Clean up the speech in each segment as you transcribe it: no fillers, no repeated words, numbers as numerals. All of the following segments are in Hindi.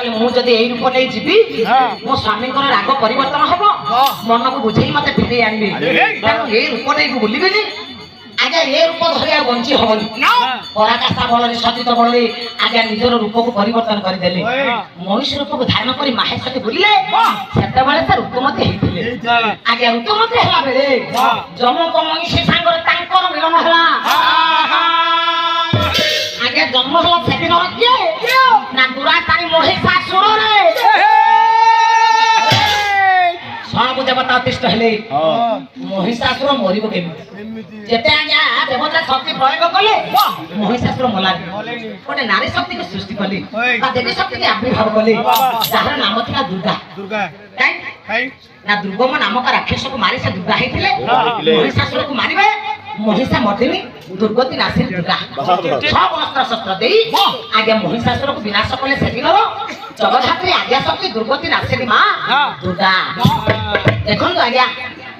कहले मु जदी एई रूप नै जीवी मो स्वामी को राग परिवर्तन हबो मन को बुझेई मते फेरे आनिबे कारण ए रूप नै बुलिबेनी आगे ए रूप धरिया बंची हबनी पराकाष्ठा बलरे सजित बलरे आगे निजर रूप को परिवर्तन कर देले मनुष्य रूप को धारण करी माहेश्वरी बुलिले सेते बेले से रूप मते हेतिले आगे रूप मते हला बेले जम को मनुष्य सांगर तांकर मिलन हला आगे जन्म हला सेति नर के ना दुराचारी महिषासुर रे सब देवता अतिष्ठ हेले महिषासुर मरिबो केमिति जेते आज्ञा देवता शक्ति प्रयोग कले महिषासुर मलानी गोटे नारी शक्ति को सृष्टि कले आ देवी शक्ति के आविर्भाव कले जहार नाम थिला दुर्गा दुर्गा काई ना दुर्गम नामक राक्षस को मारी से दुर्गा हेतिले महिषासुर को मारिबे महिषा मर्दिनी दुर्गति नासी दुर्गा सब अस्त्र शस्त्र देई आगे महिषासुर को विनाश कले सेदिन जगधात्री आज्ञा शक्ति दुर्गति नासी मां दुर्गा देखन तो आज्ञा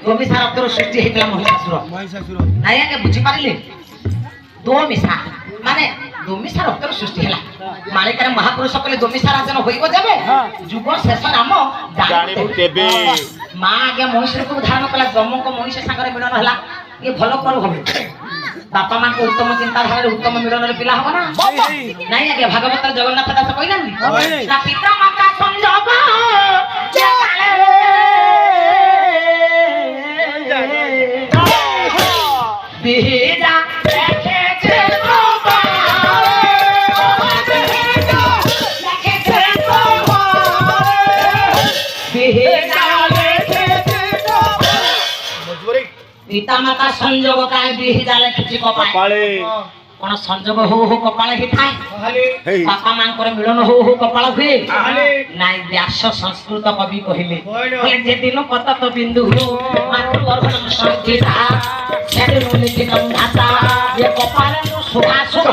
गोमिसा रक्तर सृष्टि हेतला महिषासुर नाय आगे बुझी पारिले दो मिसा माने दोमिसा रक्तर सृष्टि हला मालिकर महापुरुष कले दोमिसा राजन होइबो जेबे जुग शेष नाम जानि तेबे मां आगे महिषासुर को धारण कला जम को मनुष्य सागरे मिलन हला ये भलो कर होबे बापा मां को उत्तम चिंताधारा उत्तम मिलन रे पिला हो ना नहीं आगे भागवत जगन्नाथ दास कहिलानी ना पिता माता संजोग जे बिहिदा देखे छे तो पिता माता संजोग काय बिहिदा लिखिछि कपाळे कोन संजोग हो हो कपाळे हि थाए बापा मां कर मिलन हो हो कपाळ हुए नाइ व्यास संस्कृत कवि कहिले बोले जे दिन पतत बिंदु मातृ गर्भन संस्कृता सेदे लिखि गंधाता ये कपाळ सुभासुर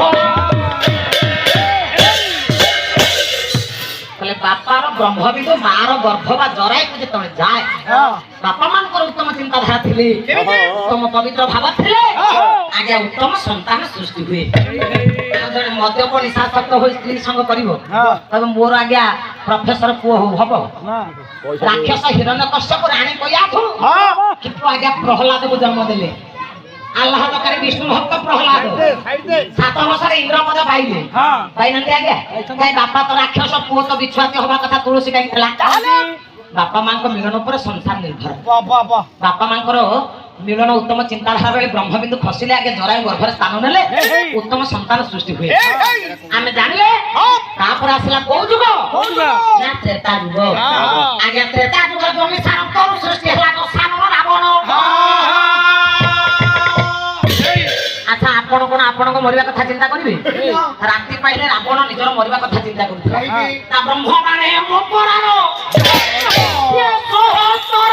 कहले बापार ब्रह्मविदु मार गर्भवा जराय को जतने जाए बापा मान को उत्तम चिंताधारा थिले उत्तम पवित्र भाव थिले आगे उत्तम संतान सृष्टि हुए जने मद्यप निशासक्त हो स्त्री संग करिवो तब मोर आज्ञा प्रोफेसर पु हबो राक्षस हिरण्यकश्यप रानी कयाथु किंतु आज्ञा प्रहलाद को जन्म देले अल्लाह तो करे विष्णु भक्त प्रहलाद 7 वर्ष रे इंद्रपद पाइले पाइनते आज्ञा काई बापा तो राक्षस पु तो बिछुआते होबा कथा तुलसी काई थला बापा मां को मिलन पर संसार निर्भर बापा मां को मिलन उत्तम चिंताधारा रे ब्रह्मबिंदु खसिले आगे जराय गर्भर स्थान नेले उत्तम संतान सृष्टि हुए आमे जानले तापर आसला को जुग ना त्रेता जुग आगे त्रेता जुग जमी सारंतर सृष्टि हला तो सानर रावण अच्छा आपण कोन आपण को मरिबा कथा चिंता करिवे राति पाइले रावण निजर मरिबा कथा चिंता करथि ता ब्रह्म माने मोपरानो ये सहस्त्र